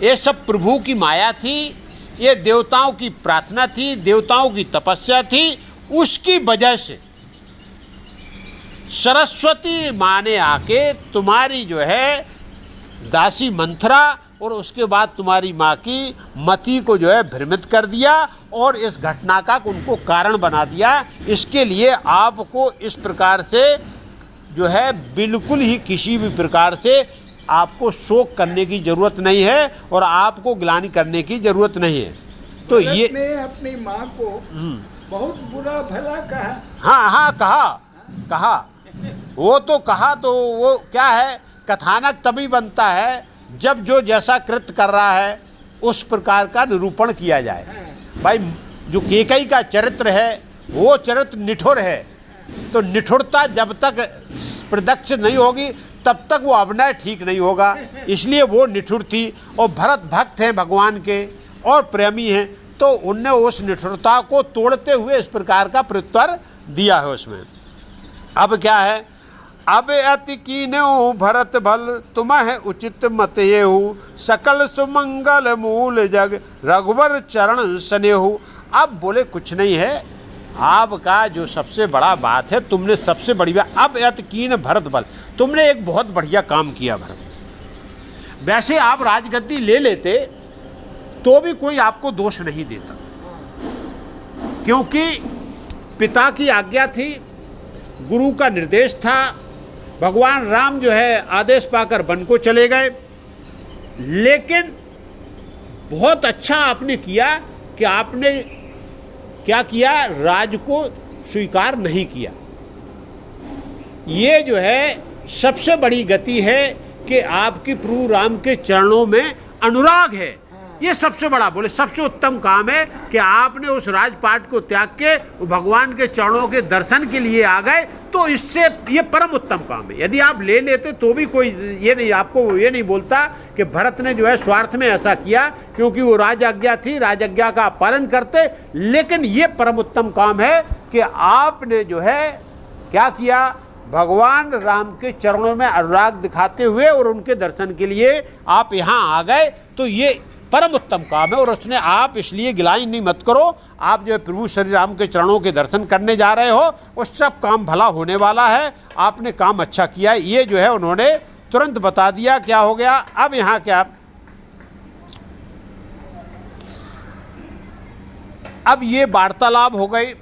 ये सब प्रभु की माया थी, ये देवताओं की प्रार्थना थी, देवताओं की तपस्या थी, उसकी वजह से सरस्वती माँ ने आके तुम्हारी जो है दासी मंथरा और उसके बाद तुम्हारी माँ की मति को जो है भ्रमित कर दिया और इस घटना का उनको कारण बना दिया। इसके लिए आपको इस प्रकार से जो है बिल्कुल ही किसी भी प्रकार से आपको शोक करने की जरूरत नहीं है और आपको ग्लानि करने की जरूरत नहीं है। तो ये ने अपनी माँ को बहुत बुरा भला कहा। हाँ हाँ कहा वो तो कहा तो वो क्या है, कथानक तभी बनता है जब जो जैसा कृत्य कर रहा है उस प्रकार का निरूपण किया जाए। भाई जो केकई का चरित्र है वो चरित्र निठुर है, तो निठुरता जब तक प्रत्यक्ष नहीं होगी तब तक वो अभिनय ठीक नहीं होगा, इसलिए वो निठुर थी। और भरत भक्त हैं भगवान के और प्रेमी हैं, तो उनने उस निठुरता को तोड़ते हुए इस प्रकार का प्रत्युत्तर दिया है उसमें। अब क्या है, अब अति कीन्यो भरत भल तुम्हें उचित मत येहु, सकल सुमंगल मूल जग रघुवर चरण स्नेहु। अब बोले कुछ नहीं है, आपका जो सबसे बड़ा बात है, तुमने सबसे बड़ी बात, अब अति कीन भरत भल, तुमने एक बहुत बढ़िया काम किया भरत। वैसे आप राजगद्दी ले लेते तो भी कोई आपको दोष नहीं देता, क्योंकि पिता की आज्ञा थी, गुरु का निर्देश था, भगवान राम जो है आदेश पाकर वन को चले गए। लेकिन बहुत अच्छा आपने किया कि आपने क्या किया, राज को स्वीकार नहीं किया। ये जो है सबसे बड़ी गति है कि आपकी प्रभु राम के चरणों में अनुराग है। ये सबसे बड़ा, बोले सबसे उत्तम काम है कि आपने उस राजपाट को त्याग के भगवान के चरणों के दर्शन के लिए आ गए, तो इससे ये परम उत्तम काम है। यदि आप ले लेते तो भी कोई ये नहीं, आपको ये नहीं बोलता कि भरत ने जो है स्वार्थ में ऐसा किया, क्योंकि वो राज आज्ञा थी, राज आज्ञा का पालन करते। लेकिन ये परम उत्तम काम है कि आपने जो है क्या किया, भगवान राम के चरणों में अनुराग दिखाते हुए और उनके दर्शन के लिए आप यहाँ आ गए, तो ये परम उत्तम काम है। और उसने आप इसलिए गिलाई नहीं मत करो, आप जो है प्रभु श्री राम के चरणों के दर्शन करने जा रहे हो, वो सब काम भला होने वाला है, आपने काम अच्छा किया है। ये जो है उन्होंने तुरंत बता दिया। क्या हो गया अब यहाँ, क्या अब ये वार्तालाप हो गई।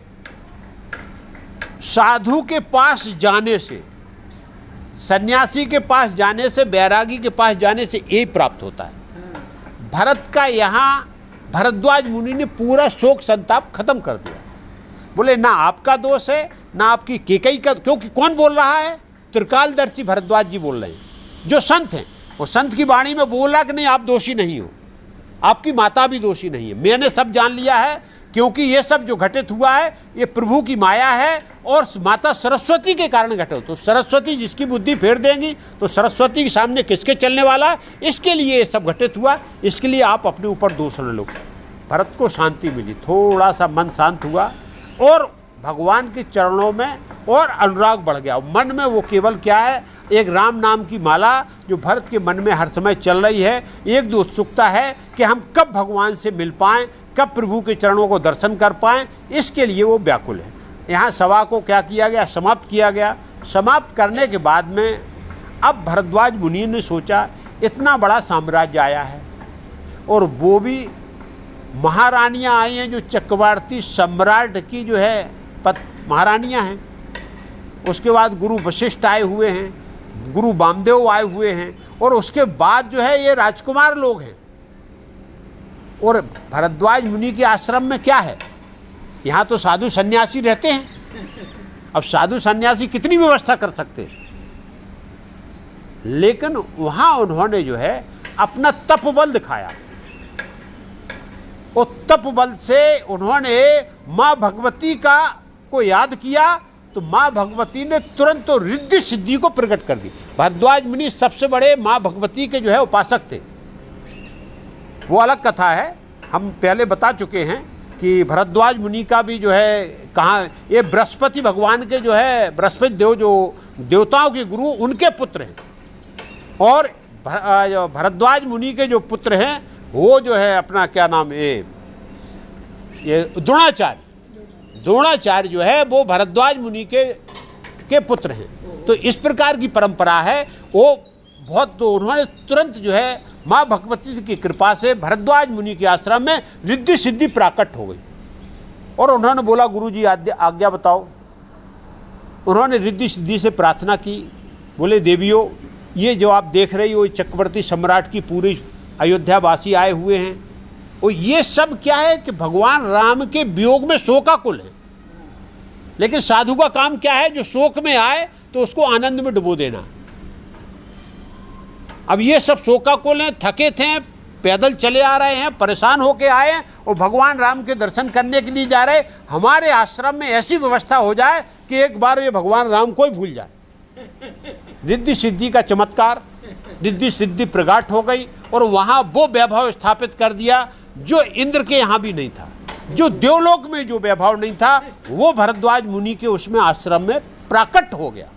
साधु के पास जाने से, सन्यासी के पास जाने से, बैरागी के पास जाने से ये प्राप्त होता है। भरत का यहाँ भरद्वाज मुनि ने पूरा शोक संताप खत्म कर दिया। बोले ना आपका दोष है ना आपकी केकई का, क्योंकि कौन बोल रहा है, त्रिकालदर्शी भरद्वाज जी बोल रहे हैं, जो संत हैं। वो संत की वाणी में बोला कि नहीं आप दोषी नहीं हो, आपकी माता भी दोषी नहीं है, मैंने सब जान लिया है, क्योंकि ये सब जो घटित हुआ है ये प्रभु की माया है और माता सरस्वती के कारण घटित। तो सरस्वती जिसकी बुद्धि फेर देंगी तो सरस्वती के सामने किसके चलने वाला, इसके लिए ये सब घटित हुआ, इसके लिए आप अपने ऊपर दोष न लो। भरत को शांति मिली, थोड़ा सा मन शांत हुआ और भगवान के चरणों में और अनुराग बढ़ गया। मन में वो केवल क्या है, एक राम नाम की माला जो भरत के मन में हर समय चल रही है, एक जो उत्सुकता है कि हम कब भगवान से मिल पाएँ, कब प्रभु के चरणों को दर्शन कर पाएँ, इसके लिए वो व्याकुल है। यहाँ सभा को क्या किया गया, समाप्त किया गया। समाप्त करने के बाद में अब भरद्वाज मुनि ने सोचा इतना बड़ा साम्राज्य आया है और वो भी महारानियाँ आई हैं जो चक्रवर्ती सम्राट की जो है महारानियाँ हैं। उसके बाद गुरु वशिष्ठ आए हुए हैं, गुरु वामदेव आए हुए हैं, और उसके बाद जो है ये राजकुमार लोग हैं। और भरद्वाज मुनि के आश्रम में क्या है, यहाँ तो साधु सन्यासी रहते हैं। अब साधु सन्यासी कितनी व्यवस्था कर सकते हैं, लेकिन वहाँ उन्होंने जो है अपना तपबल दिखाया। और तपबल से उन्होंने माँ भगवती को याद किया, तो माँ भगवती ने तुरंत तो रिद्धि सिद्धि को प्रकट कर दी। भरद्वाज मुनि सबसे बड़े माँ भगवती के जो है उपासक थे। वो अलग कथा है, हम पहले बता चुके हैं कि भरद्वाज मुनि का भी जो है कहाँ, ये बृहस्पति भगवान के जो है, बृहस्पति देव जो देवताओं के गुरु, उनके पुत्र हैं। और भरद्वाज मुनि के जो पुत्र हैं वो जो है अपना क्या नाम, ये द्रोणाचार्य जो है वो भरद्वाज मुनि के पुत्र हैं। तो इस प्रकार की परंपरा है। वो बहुत, तो उन्होंने तुरंत जो है माँ भगवती की कृपा से भरद्वाज मुनि के आश्रम में रिद्धि सिद्धि प्राकट हो गई। और उन्होंने बोला गुरु जी आज्ञा बताओ। उन्होंने रिद्धि सिद्धि से प्रार्थना की। बोले देवियों, ये जो आप देख रही हो चक्रवर्ती सम्राट की पूरी अयोध्यावासी आए हुए हैं, और ये सब क्या है कि भगवान राम के वियोग में शोकाकुल है। लेकिन साधु का काम क्या है, जो शोक में आए तो उसको आनंद में डुबो देना। अब ये सब शोकाकुल हैं, थके थे, पैदल चले आ रहे हैं, परेशान होके आए हैं और भगवान राम के दर्शन करने के लिए जा रहे। हमारे आश्रम में ऐसी व्यवस्था हो जाए कि एक बार ये भगवान राम को ही भूल जाए। रिद्धि सिद्धि का चमत्कार, रिद्धि सिद्धि प्रगाट हो गई और वहां वो वैभव स्थापित कर दिया जो इंद्र के यहाँ भी नहीं था, जो देवलोक में जो वैभव नहीं था वो भरद्वाज मुनि के उसमें आश्रम में प्राकट हो गया।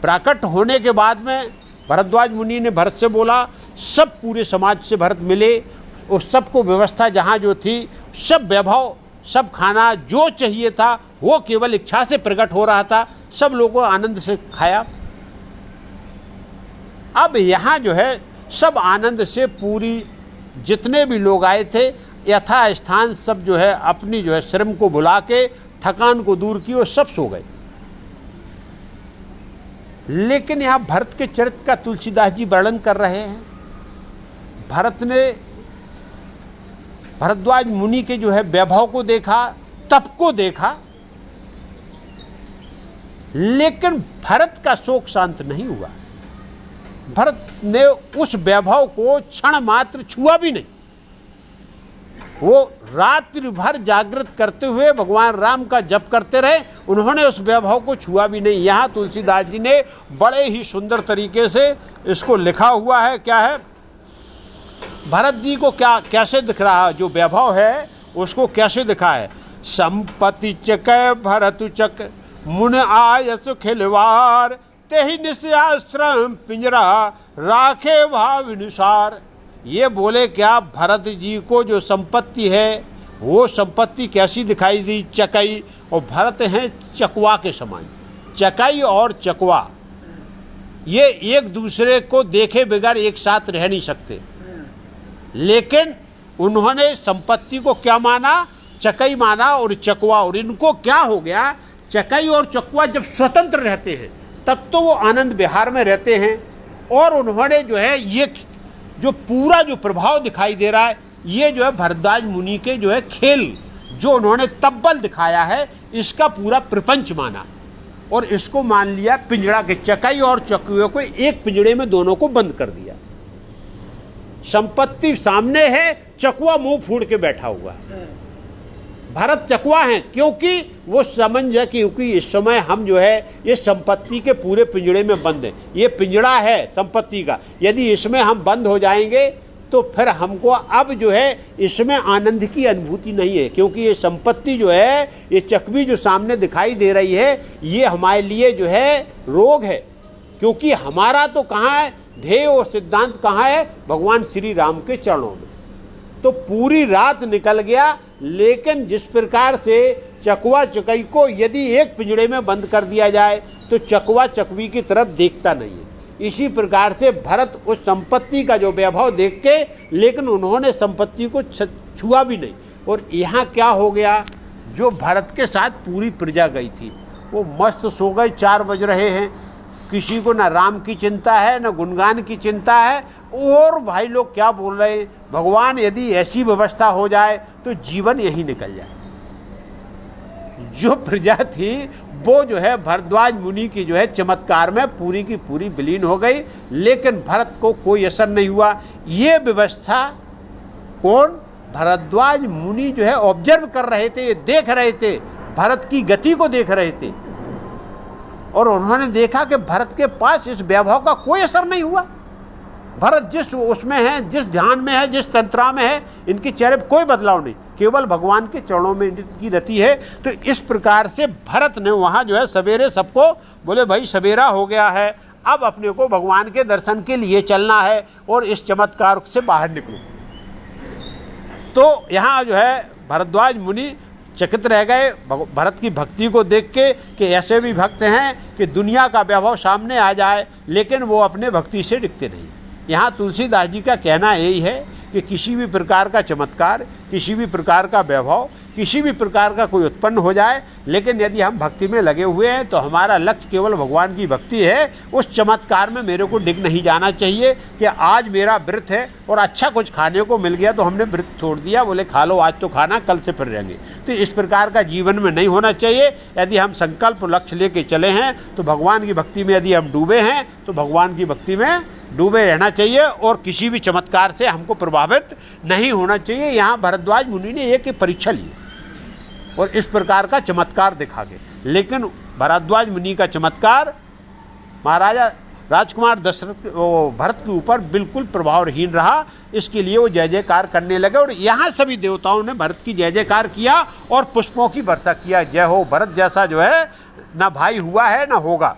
प्राकट होने के बाद में भरद्वाज मुनि ने भरत से बोला, सब पूरे समाज से भरत मिले, उस सबको व्यवस्था जहाँ जो थी, सब वैभव, सब खाना जो चाहिए था वो केवल इच्छा से प्रकट हो रहा था, सब लोगों आनंद से खाया। अब यहाँ जो है सब आनंद से पूरी जितने भी लोग आए थे यथा स्थान सब जो है अपनी जो है श्रम को भुला के थकान को दूर की और सब सो गए। लेकिन यहाँ भरत के चरित्र का तुलसीदास जी वर्णन कर रहे हैं। भरत ने भरद्वाज मुनि के जो है वैभव को देखा, तप को देखा, लेकिन भरत का शोक शांत नहीं हुआ। भरत ने उस वैभव को क्षण मात्र छुआ भी नहीं। वो रात्रि भर जागृत करते हुए भगवान राम का जप करते रहे, उन्होंने उस वैभव को छुआ भी नहीं। यहाँ तुलसीदास जी ने बड़े ही सुंदर तरीके से इसको लिखा हुआ है। क्या है, भरत जी को क्या कैसे दिख रहा है, जो वैभव है उसको कैसे दिखा है। संपत्ति चक भरत चक मुन आयस खिलवार, तेहि निस आश्रम पिंजरा राखे भाव अनुसार। ये बोले क्या, भरत जी को जो संपत्ति है वो संपत्ति कैसी दिखाई दी, चकई, और भरत हैं चकवा के समान। चकई और चकवा ये एक दूसरे को देखे बगैर एक साथ रह नहीं सकते, लेकिन उन्होंने संपत्ति को क्या माना, चकई माना और चकवा। और इनको क्या हो गया, चकई और चकवा जब स्वतंत्र रहते हैं तब तो वो आनंद विहार में रहते हैं, और उन्होंने जो है ये जो पूरा जो प्रभाव दिखाई दे रहा है ये जो है भरद्वाज मुनि के जो है खेल जो उन्होंने तब्बल दिखाया है, इसका पूरा प्रपंच माना और इसको मान लिया पिंजड़ा के। चकई और चकवे को एक पिंजड़े में दोनों को बंद कर दिया। संपत्ति सामने है, चकवा मुंह फूड़ के बैठा हुआ है। भरत चकवा हैं क्योंकि वो समझ है क्योंकि इस समय हम जो है ये संपत्ति के पूरे पिंजड़े में बंद हैं। ये पिंजड़ा है संपत्ति का, यदि इसमें हम बंद हो जाएंगे तो फिर हमको अब जो है इसमें आनंद की अनुभूति नहीं है, क्योंकि ये संपत्ति जो है, ये चकवी जो सामने दिखाई दे रही है, ये हमारे लिए जो है रोग है। क्योंकि हमारा तो कहाँ है ध्येय और सिद्धांत, कहाँ है भगवान श्री राम के चरणों में। तो पूरी रात निकल गया, लेकिन जिस प्रकार से चकवा चकई को यदि एक पिंजड़े में बंद कर दिया जाए तो चकवा चकवी की तरफ देखता नहीं है, इसी प्रकार से भरत उस संपत्ति का जो वैभव देख के, लेकिन उन्होंने संपत्ति को छुआ भी नहीं। और यहाँ क्या हो गया, जो भरत के साथ पूरी प्रजा गई थी वो मस्त सो गए। 4 बज रहे हैं, किसी को ना राम की चिंता है ना गुणगान की चिंता है। और भाई लोग क्या बोल रहे हैं, भगवान यदि ऐसी व्यवस्था हो जाए तो जीवन यही निकल जाए। जो प्रजा थी वो जो है भरद्वाज मुनि की जो है चमत्कार में पूरी की पूरी विलीन हो गई, लेकिन भरत को कोई असर नहीं हुआ। ये व्यवस्था कौन, भरद्वाज मुनि जो है ऑब्जर्व कर रहे थे, ये देख रहे थे, भरत की गति को देख रहे थे, और उन्होंने देखा कि भरत के पास इस वैभव का कोई असर नहीं हुआ। भरत जिस उसमें है, जिस ध्यान में है, जिस तंत्रा में है, इनके चेहरे पर कोई बदलाव नहीं, केवल भगवान के चरणों में इनकी रति है। तो इस प्रकार से भरत ने वहाँ जो है सवेरे सबको बोले भाई सवेरा हो गया है, अब अपने को भगवान के दर्शन के लिए चलना है और इस चमत्कार से बाहर निकलो। तो यहाँ जो है भरद्वाज मुनि चकित रह गए भरत की भक्ति को देख के कि ऐसे भी भक्त हैं कि दुनिया का वैभव सामने आ जाए लेकिन वो अपने भक्ति से टिकते नहीं। यहाँ तुलसीदास जी का कहना यही है कि किसी भी प्रकार का चमत्कार, किसी भी प्रकार का वैभव किसी भी प्रकार का कोई उत्पन्न हो जाए, लेकिन यदि हम भक्ति में लगे हुए हैं तो हमारा लक्ष्य केवल भगवान की भक्ति है। उस चमत्कार में मेरे को डिग नहीं जाना चाहिए कि आज मेरा व्रत है और अच्छा कुछ खाने को मिल गया तो हमने व्रत छोड़ दिया, बोले खा लो आज तो खाना, कल से फिर रहेंगे। तो इस प्रकार का जीवन में नहीं होना चाहिए। यदि हम संकल्प लक्ष्य लेके चले हैं तो भगवान की भक्ति में यदि हम डूबे हैं तो भगवान की भक्ति में डूबे रहना चाहिए और किसी भी चमत्कार से हमको प्रभावित नहीं होना चाहिए। यहाँ भरद्वाज मुनि ने एक परीक्षा ली और इस प्रकार का चमत्कार दिखा गए, लेकिन भरद्वाज मुनि का चमत्कार महाराजा राजकुमार दशरथ भरत के ऊपर बिल्कुल प्रभावहीन रहा। इसके लिए वो जय जयकार करने लगे और यहाँ सभी देवताओं ने भरत की जय जयकार किया और पुष्पों की वर्षा किया। जय हो भरत जैसा जो है ना भाई हुआ है ना होगा।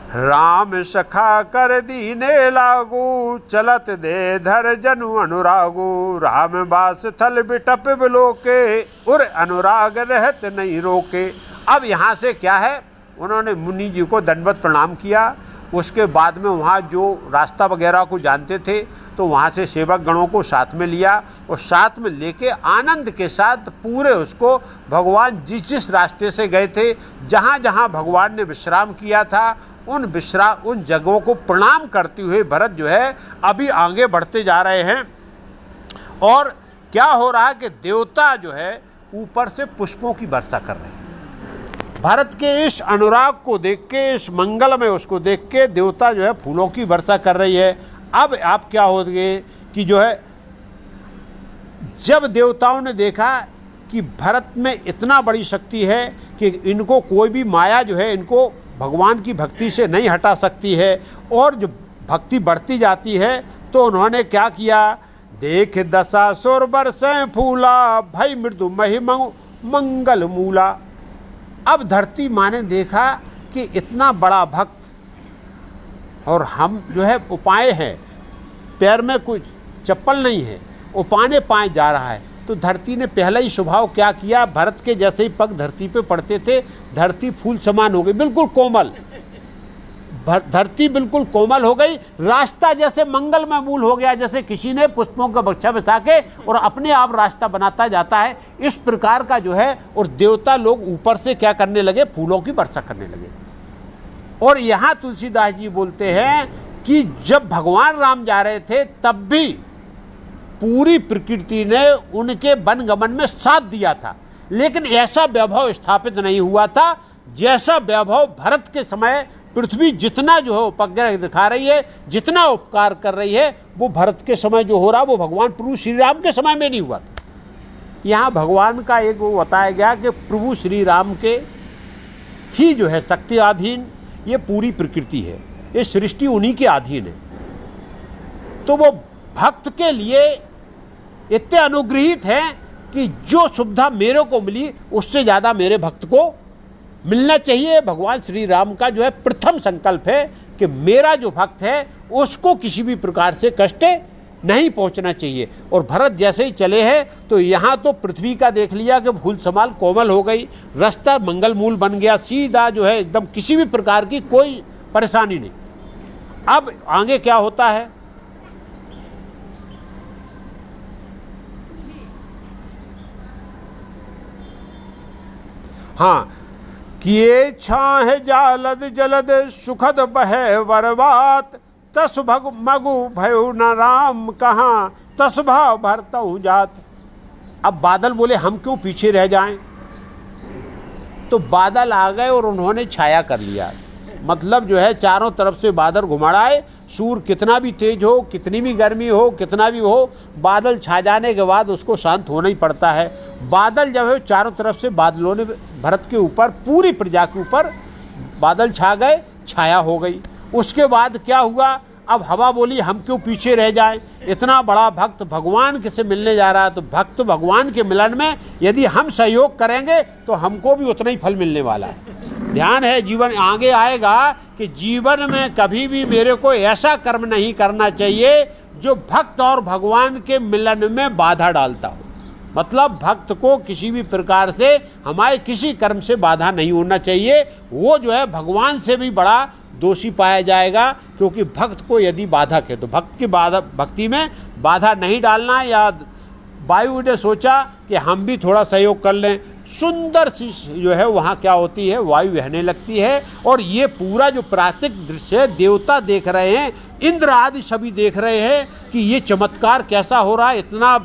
राम सखा कर दीने लागू, चलत दे धर जनु अनुरागू। राम बास थल बिटप बिलोके, उर अनुराग रहत नहीं रोके। अब यहाँ से क्या है, उन्होंने मुनि जी को दंडवत प्रणाम किया। उसके बाद में वहाँ जो रास्ता वगैरह को जानते थे तो वहाँ से सेवक गणों को साथ में लिया और साथ में लेके आनंद के साथ पूरे उसको भगवान जिस जिस रास्ते से गए थे, जहाँ जहाँ भगवान ने विश्राम किया था, उन जगहों को प्रणाम करते हुए भरत जो है अभी आगे बढ़ते जा रहे हैं। और क्या हो रहा है कि देवता जो है ऊपर से पुष्पों की वर्षा कर रहे हैं। भरत के इस अनुराग को देख के, इस मंगल में उसको देख के देवता जो है फूलों की वर्षा कर रही है। अब आप क्या हो गए कि जो है जब देवताओं ने देखा कि भरत में इतना बड़ी शक्ति है कि इनको कोई भी माया जो है इनको भगवान की भक्ति से नहीं हटा सकती है और जो भक्ति बढ़ती जाती है, तो उन्होंने क्या किया, देख दशा सुर बरसें फूला, भई मृदु महि मंगल मूला। अब धरती माँ ने देखा कि इतना बड़ा भक्त और हम जो है उपाय हैं, पैर में कोई चप्पल नहीं है, उपाने पाए जा रहा है। तो धरती ने पहला ही स्वभाव क्या किया, भरत के जैसे ही पग धरती पे पड़ते थे धरती फूल समान हो गई, बिल्कुल कोमल। धरती बिल्कुल कोमल हो गई, रास्ता जैसे मंगल में मूल हो गया, जैसे किसी ने पुष्पों का बक्सा बिछा के और अपने आप रास्ता बनाता जाता है, इस प्रकार का जो है। और देवता लोग ऊपर से क्या करने लगे, फूलों की वर्षा करने लगे। और यहाँ तुलसीदास जी बोलते हैं कि जब भगवान राम जा रहे थे तब भी पूरी प्रकृति ने उनके वनगमन में साथ दिया था, लेकिन ऐसा वैभव स्थापित नहीं हुआ था जैसा वैभव भरत के समय पृथ्वी जितना जो है उपग्रह दिखा रही है, जितना उपकार कर रही है, वो भरत के समय जो हो रहा वो भगवान प्रभु श्री राम के समय में नहीं हुआ था। यहाँ भगवान का एक वो बताया गया कि प्रभु श्री राम के ही जो है शक्ति अधीन ये पूरी प्रकृति है, ये सृष्टि उन्हीं के अधीन है। तो वो भक्त के लिए इतने अनुग्रहित हैं कि जो सुविधा मेरे को मिली उससे ज़्यादा मेरे भक्त को मिलना चाहिए। भगवान श्री राम का जो है प्रथम संकल्प है कि मेरा जो भक्त है उसको किसी भी प्रकार से कष्ट नहीं पहुंचना चाहिए। और भरत जैसे ही चले हैं तो यहाँ तो पृथ्वी का देख लिया कि फूल समाल कोमल हो गई, रास्ता मंगल मूल बन गया, सीधा जो है एकदम किसी भी प्रकार की कोई परेशानी नहीं। अब आगे क्या होता है, हाँ, किए छाह जालद जलद सुखद बहे वरवात, तस भग मगु भयो न राम कहाँ, तस भाव भरतहु जात। अब बादल बोले हम क्यों पीछे रह जाएं, तो बादल आ गए और उन्होंने छाया कर लिया। मतलब जो है चारों तरफ से बादल घुमाड़ाए, सूर्य कितना भी तेज हो, कितनी भी गर्मी हो, कितना भी हो, बादल छा जाने के बाद उसको शांत होना ही पड़ता है। बादल जब है चारों तरफ से बादलों ने भरत के ऊपर, पूरी प्रजा के ऊपर बादल छा गए, छाया हो गई। उसके बाद क्या हुआ, अब हवा बोली हम क्यों पीछे रह जाएं, इतना बड़ा भक्त भगवान से मिलने जा रहा है, तो भक्त भगवान के मिलन में यदि हम सहयोग करेंगे तो हमको भी उतना ही फल मिलने वाला है। ध्यान है, जीवन आगे आएगा कि जीवन में कभी भी मेरे को ऐसा कर्म नहीं करना चाहिए जो भक्त और भगवान के मिलन में बाधा डालता हो। मतलब भक्त को किसी भी प्रकार से हमारे किसी कर्म से बाधा नहीं होना चाहिए, वो जो है भगवान से भी बड़ा दोषी पाया जाएगा। क्योंकि भक्त को यदि बाधक है तो भक्त की बाधा, भक्ति में बाधा नहीं डालना या वायु ने सोचा कि हम भी थोड़ा सहयोग कर लें। सुंदर सी जो है वहाँ क्या होती है, वायु बहने लगती है। और ये पूरा जो प्राकृतिक दृश्य है, देवता देख रहे हैं, इंद्र आदि सभी देख रहे हैं कि ये चमत्कार कैसा हो रहा है। इतना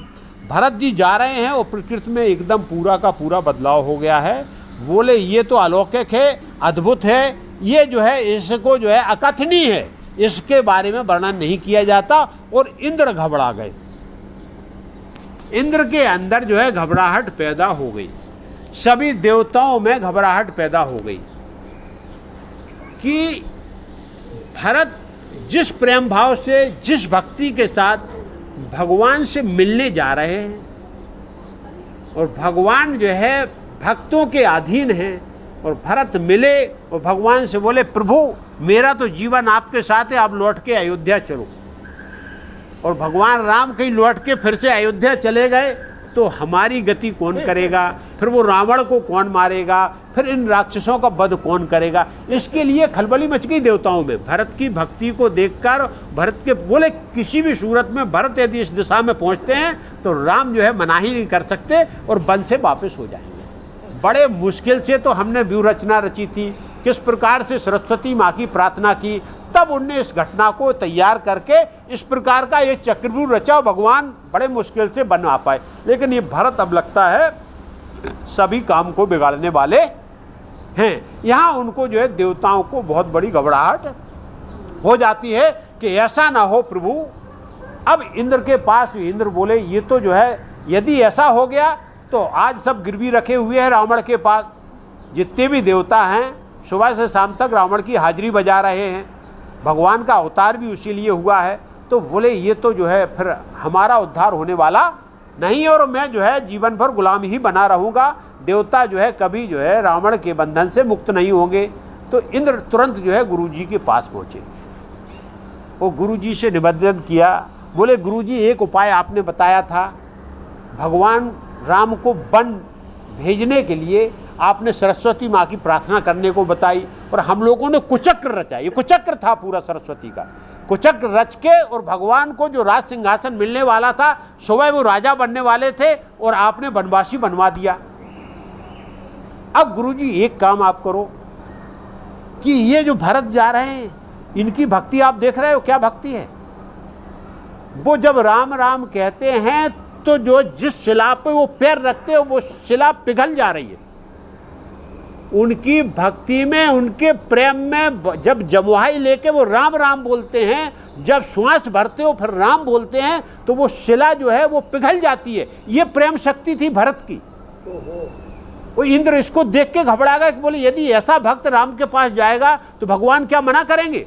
भरत जी जा रहे हैं और प्रकृति में एकदम पूरा का पूरा बदलाव हो गया है। बोले ये तो अलौकिक है, अद्भुत है, ये जो है इसको जो है अकथनीय है, इसके बारे में वर्णन नहीं किया जाता। और इंद्र घबरा गए। इंद्र के अंदर जो है घबराहट पैदा हो गई, सभी देवताओं में घबराहट पैदा हो गई कि भरत जिस प्रेम भाव से, जिस भक्ति के साथ भगवान से मिलने जा रहे हैं, और भगवान जो है भक्तों के अधीन हैं, और भरत मिले और भगवान से बोले प्रभु मेरा तो जीवन आपके साथ है, आप लौट के अयोध्या चलो। और भगवान राम कहीं लौट के फिर से अयोध्या चले गए तो हमारी गति कौन करेगा, फिर वो रावण को कौन मारेगा, फिर इन राक्षसों का वध कौन करेगा। इसके लिए खलबली मच गई देवताओं में। भरत की भक्ति को देखकर भरत के बोले किसी भी सूरत में भरत यदि इस दिशा में पहुंचते हैं तो राम जो है मना ही नहीं कर सकते और वन से वापस हो जाएंगे। बड़े मुश्किल से तो हमने व्यूह रचना रची थी, किस प्रकार से सरस्वती माँ की प्रार्थना की, तब उनने इस घटना को तैयार करके इस प्रकार का ये चक्रव्यूह रचा। भगवान बड़े मुश्किल से बना पाए। लेकिन ये भरत अब लगता है सभी काम को बिगाड़ने वाले हैं। यहाँ उनको जो है देवताओं को बहुत बड़ी घबराहट हो जाती है कि ऐसा ना हो प्रभु। अब इंद्र के पास, इंद्र बोले ये तो जो है यदि ऐसा हो गया तो आज सब गिरवी रखे हुए हैं रावण के पास। जितने भी देवता हैं सुबह से शाम तक रावण की हाजिरी बजा रहे हैं, भगवान का अवतार भी उसी लिए हुआ है। तो बोले ये तो जो है फिर हमारा उद्धार होने वाला नहीं, और मैं जो है जीवन भर गुलाम ही बना रहूँगा। देवता जो है कभी जो है रावण के बंधन से मुक्त नहीं होंगे। तो इंद्र तुरंत जो है गुरुजी के पास पहुँचे, वो गुरुजी से निवेदन किया। बोले गुरुजी एक उपाय आपने बताया था, भगवान राम को वन भेजने के लिए आपने सरस्वती माँ की प्रार्थना करने को बताई, और हम लोगों ने कुचक्र रचा। ये कुचक्र था पूरा सरस्वती का, कुचक्र रच के, और भगवान को जो राज सिंहासन मिलने वाला था, सुबह वो राजा बनने वाले थे और आपने वनवासी बनवा दिया। अब गुरुजी एक काम आप करो कि ये जो भरत जा रहे हैं इनकी भक्ति आप देख रहे हो, क्या भक्ति है। वो जब राम राम कहते हैं तो जो जिस शिला पे वो पैर रखते हो वो शिला पिघल जा रही है। उनकी भक्ति में, उनके प्रेम में, जब जमुहाई लेके वो राम राम बोलते हैं, जब श्वास भरते हो फिर राम बोलते हैं, तो वो शिला जो है वो पिघल जाती है। ये प्रेम शक्ति थी भरत की। वो इंद्र इसको देख के घबरा गया कि बोले यदि ऐसा भक्त राम के पास जाएगा तो भगवान क्या मना करेंगे।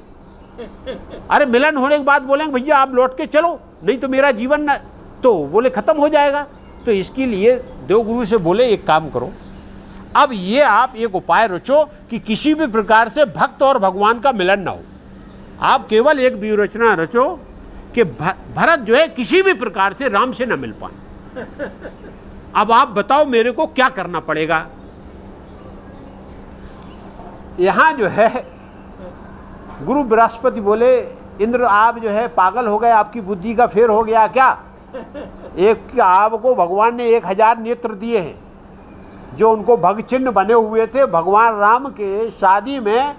अरे मिलन होने के बाद बोलेंगे भैया आप लौट के चलो, नहीं तो मेरा जीवन न, तो बोले खत्म हो जाएगा। तो इसके लिए देवगुरु से बोले एक काम करो, अब ये आप एक उपाय रचो कि किसी भी प्रकार से भक्त और भगवान का मिलन ना हो। आप केवल एक व्यूह रचना रचो कि भरत जो है किसी भी प्रकार से राम से न मिल पाए। अब आप बताओ मेरे को क्या करना पड़ेगा। यहां जो है गुरु बृहस्पति बोले इंद्र आप जो है पागल हो गए, आपकी बुद्धि का फेर हो गया क्या। एक आपको भगवान ने 1000 नेत्र दिए हैं जो उनको भग चिन्ह बने हुए थे। भगवान राम के शादी में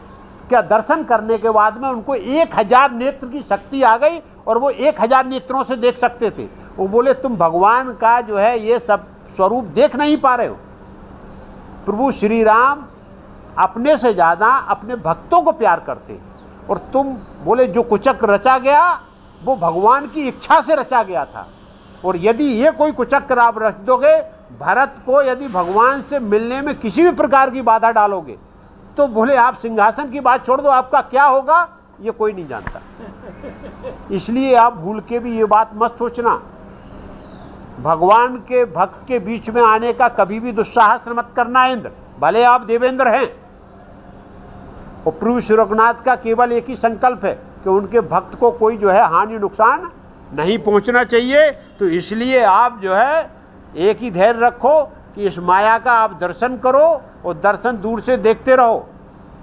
क्या दर्शन करने के बाद में उनको 1000 नेत्र की शक्ति आ गई और वो 1000 नेत्रों से देख सकते थे। वो बोले तुम भगवान का जो है ये सब स्वरूप देख नहीं पा रहे हो। प्रभु श्री राम अपने से ज़्यादा अपने भक्तों को प्यार करते, और तुम बोले जो कुचक्र रचा गया वो भगवान की इच्छा से रचा गया था। और यदि ये कोई कुचक्र आप रच दोगे, भरत को यदि भगवान से मिलने में किसी भी प्रकार की बाधा डालोगे, तो बोले आप सिंहासन की बात छोड़ दो, आपका क्या होगा ये कोई नहीं जानता। इसलिए आप भूल के भी ये बात मत सोचना, भगवान के भक्त के बीच में आने का कभी भी दुस्साहस मत करना। इंद्र भले आप देवेंद्र हैं, और प्रभु श्री रघुनाथ का केवल एक ही संकल्प है कि उनके भक्त को कोई जो है हानि नुकसान नहीं पहुंचना चाहिए। तो इसलिए आप जो है एक ही धैर्य रखो कि इस माया का आप दर्शन करो और दर्शन दूर से देखते रहो।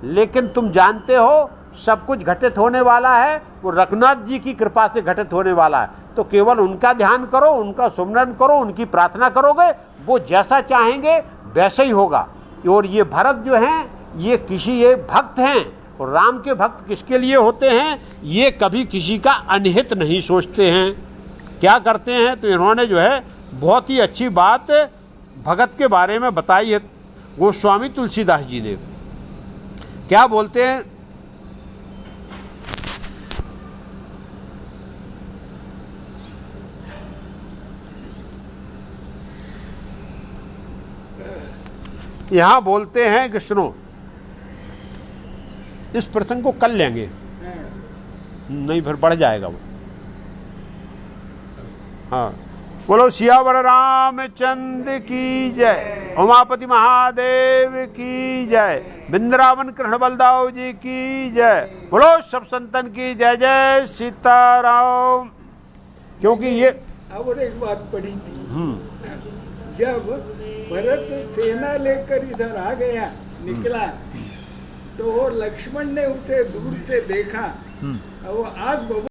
लेकिन तुम जानते हो सब कुछ घटित होने वाला है, वो रघुनाथ जी की कृपा से घटित होने वाला है। तो केवल उनका ध्यान करो, उनका सुमरन करो, उनकी प्रार्थना करोगे, वो जैसा चाहेंगे वैसे ही होगा। और ये भरत जो हैं ये भक्त हैं, और राम के भक्त किसके लिए होते हैं, ये कभी किसी का अनहित नहीं सोचते हैं। क्या करते हैं, तो इन्होंने जो है बहुत ही अच्छी बात भगत के बारे में बताई है। गोस्वामी तुलसीदास जी ने क्या बोलते हैं, यहां बोलते हैं कि सुनो, इस प्रसंग को कल लेंगे, नहीं फिर बढ़ जाएगा वो। हाँ, बोलो सियावर रामचंद्र की जय, उमापति महादेव की जय, वृंदावन कृष्ण बलदाव जी की जय, बोलो सब संतन की जय जय सीताराम। क्योंकि ये और एक बात पड़ी थी, जब भरत सेना लेकर इधर आ गया, निकला, तो लक्ष्मण ने उसे दूर से देखा, वो आग